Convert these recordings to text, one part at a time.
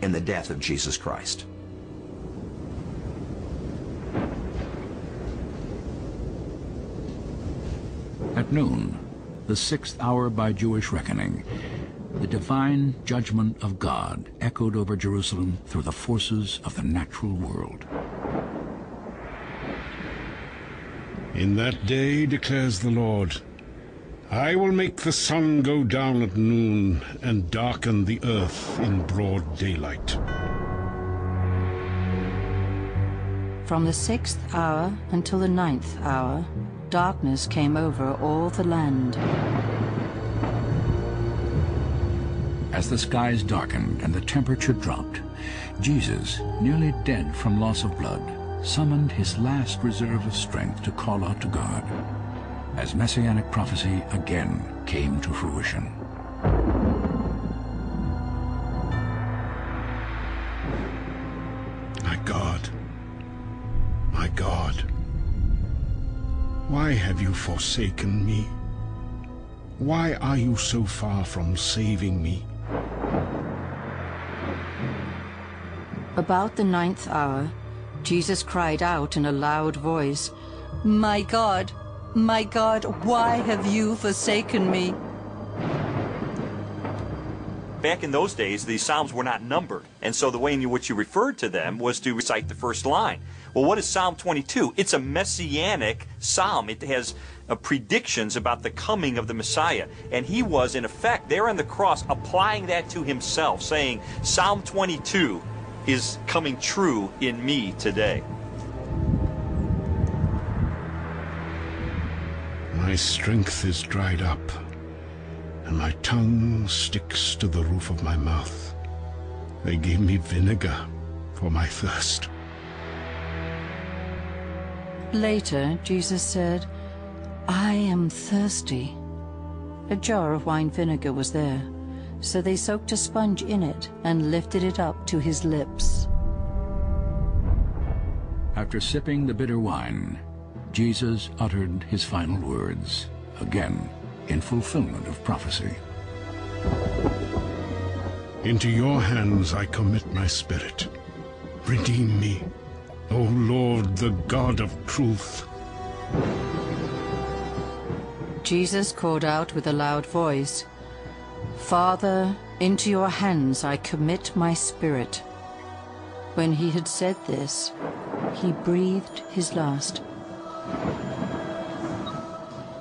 in the death of Jesus Christ. At noon, the 6th hour by Jewish reckoning, the divine judgment of God echoed over Jerusalem through the forces of the natural world. In that day, declares the Lord, I will make the sun go down at noon and darken the earth in broad daylight. From the 6th hour until the 9th hour, darkness came over all the land. As the skies darkened and the temperature dropped, Jesus, nearly dead from loss of blood, summoned his last reserve of strength to call out to God, as messianic prophecy again came to fruition. My God, why have you forsaken me? Why are you so far from saving me? About the 9th hour, Jesus cried out in a loud voice, my God, why have you forsaken me?" Back in those days, these psalms were not numbered, and so the way in which you referred to them was to recite the first line. Well, what is Psalm 22? It's a messianic psalm. It has predictions about the coming of the Messiah, and he was, in effect, there on the cross, applying that to himself, saying, Psalm 22 is coming true in me today. My strength is dried up, and my tongue sticks to the roof of my mouth. They gave me vinegar for my thirst. Later, Jesus said, I am thirsty. A jar of wine vinegar was there, so they soaked a sponge in it and lifted it up to his lips. After sipping the bitter wine, Jesus uttered his final words, again in fulfillment of prophecy. Into your hands I commit my spirit. Redeem me, O Lord, the God of truth. Jesus called out with a loud voice, Father, into your hands I commit my spirit. When he had said this, he breathed his last.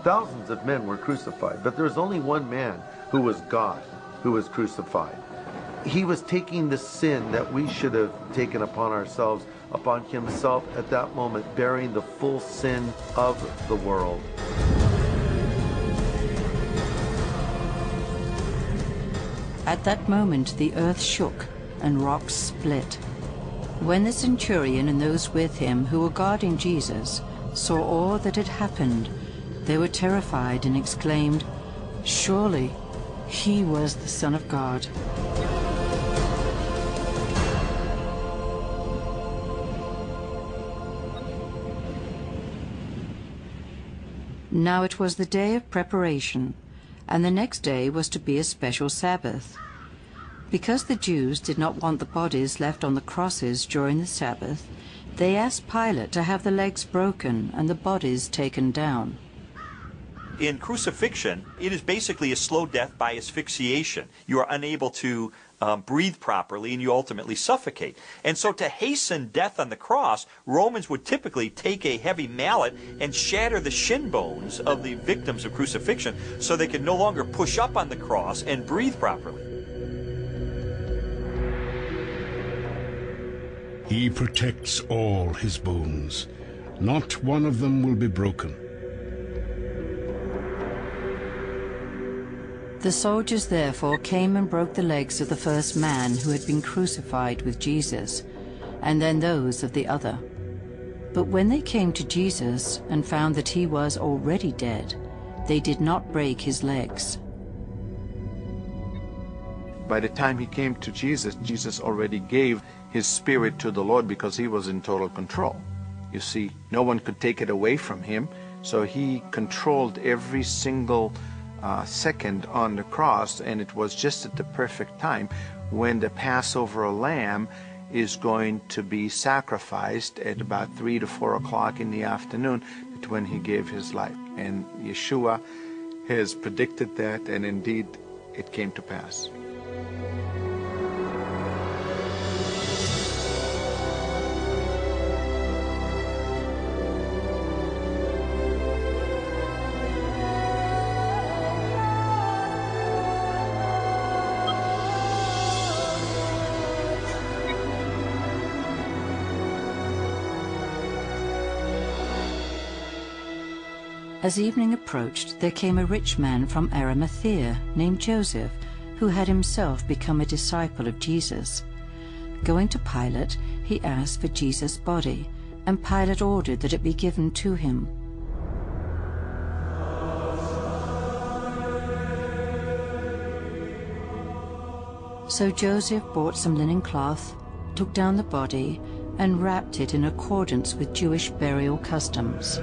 Thousands of men were crucified, but there was only one man who was God, who was crucified. He was taking the sin that we should have taken upon ourselves, upon himself at that moment, bearing the full sin of the world. At that moment the earth shook and rocks split. When the centurion and those with him who were guarding Jesus saw all that had happened, they were terrified and exclaimed, Surely he was the Son of God. Now it was the day of preparation, and the next day was to be a special Sabbath. Because the Jews did not want the bodies left on the crosses during the Sabbath, they asked Pilate to have the legs broken and the bodies taken down. In crucifixion, it is basically a slow death by asphyxiation. You are unable to breathe properly, and you ultimately suffocate. And so to hasten death on the cross, Romans would typically take a heavy mallet and shatter the shin bones of the victims of crucifixion so they could no longer push up on the cross and breathe properly. He protects all his bones. Not one of them will be broken. The soldiers therefore came and broke the legs of the first man who had been crucified with Jesus, and then those of the other. But when they came to Jesus and found that he was already dead, they did not break his legs. By the time he came to Jesus, Jesus already gave his spirit to the Lord because he was in total control. You see, no one could take it away from him, so he controlled every single second on the cross, and it was just at the perfect time when the Passover lamb is going to be sacrificed at about 3 to 4 o'clock in the afternoon, when he gave his life. And Yeshua has predicted that, and indeed it came to pass. As evening approached, there came a rich man from Arimathea named Joseph, who had himself become a disciple of Jesus. Going to Pilate, he asked for Jesus' body, and Pilate ordered that it be given to him. So Joseph bought some linen cloth, took down the body, and wrapped it in accordance with Jewish burial customs.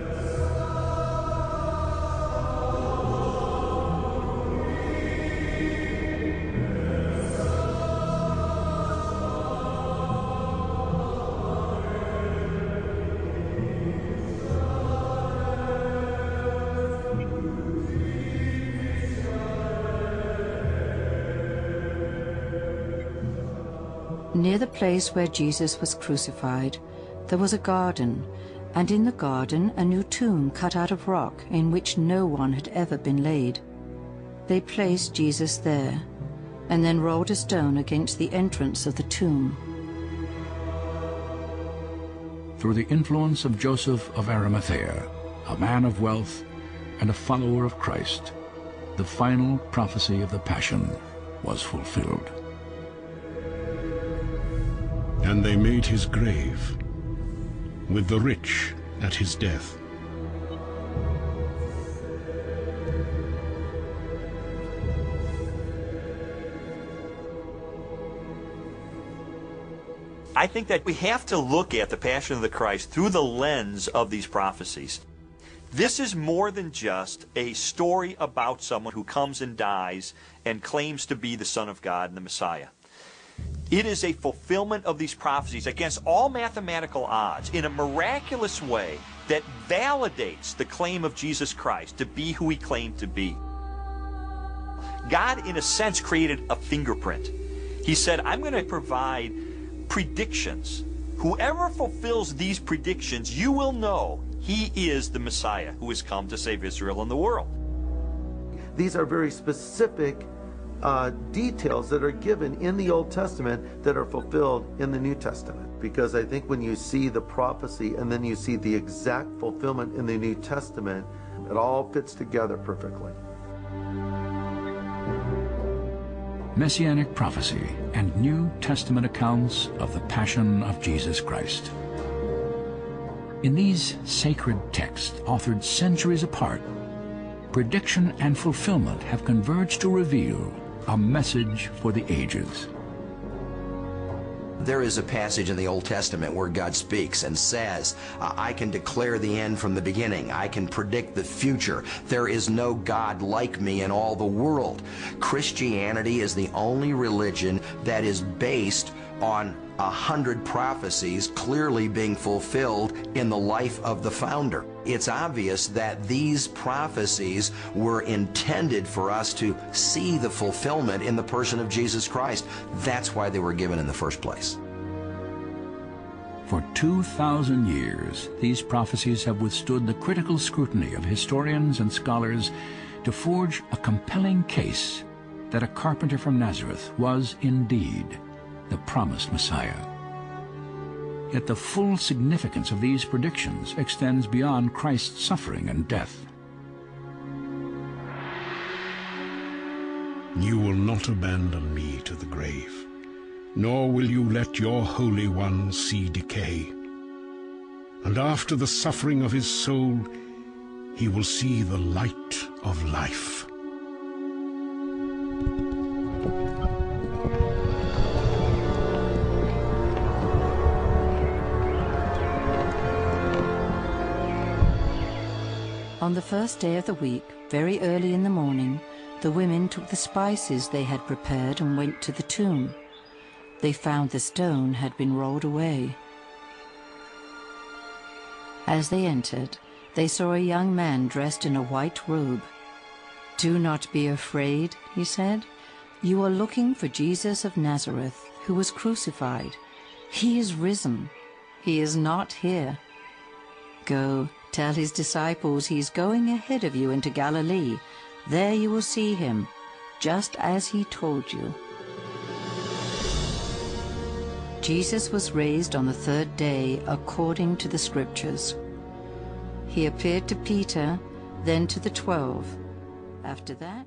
Near the place where Jesus was crucified, there was a garden, and in the garden a new tomb cut out of rock in which no one had ever been laid. They placed Jesus there, and then rolled a stone against the entrance of the tomb. Through the influence of Joseph of Arimathea, a man of wealth and a follower of Christ, the final prophecy of the Passion was fulfilled. And they made his grave with the rich at his death. I think that we have to look at the Passion of the Christ through the lens of these prophecies. This is more than just a story about someone who comes and dies and claims to be the Son of God and the Messiah. It is a fulfillment of these prophecies against all mathematical odds in a miraculous way that validates the claim of Jesus Christ to be who he claimed to be. God, in a sense, created a fingerprint. He said, I'm going to provide predictions. Whoever fulfills these predictions, you will know he is the Messiah who has come to save Israel and the world. These are very specific details that are given in the Old Testament that are fulfilled in the New Testament. Because I think when you see the prophecy and then you see the exact fulfillment in the New Testament, it all fits together perfectly. Messianic prophecy and New Testament accounts of the Passion of Jesus Christ. In these sacred texts, authored centuries apart, prediction and fulfillment have converged to reveal a message for the ages. There is a passage in the Old Testament where God speaks and says, I can declare the end from the beginning. I can predict the future. There is no God like me in all the world. Christianity is the only religion that is based on 100 prophecies clearly being fulfilled in the life of the founder. It's obvious that these prophecies were intended for us to see the fulfillment in the person of Jesus Christ. That's why they were given in the first place. For 2,000 years, these prophecies have withstood the critical scrutiny of historians and scholars to forge a compelling case that a carpenter from Nazareth was indeed the promised Messiah. Yet the full significance of these predictions extends beyond Christ's suffering and death. You will not abandon me to the grave, nor will you let your Holy One see decay. And after the suffering of his soul, he will see the light of life. On the first day of the week, very early in the morning, the women took the spices they had prepared and went to the tomb. They found the stone had been rolled away. As they entered, they saw a young man dressed in a white robe. "Do not be afraid," he said. "You are looking for Jesus of Nazareth, who was crucified. He is risen. He is not here. Go, tell his disciples he is going ahead of you into Galilee. There you will see him, just as he told you." Jesus was raised on the third day according to the Scriptures. He appeared to Peter, then to the 12. After that,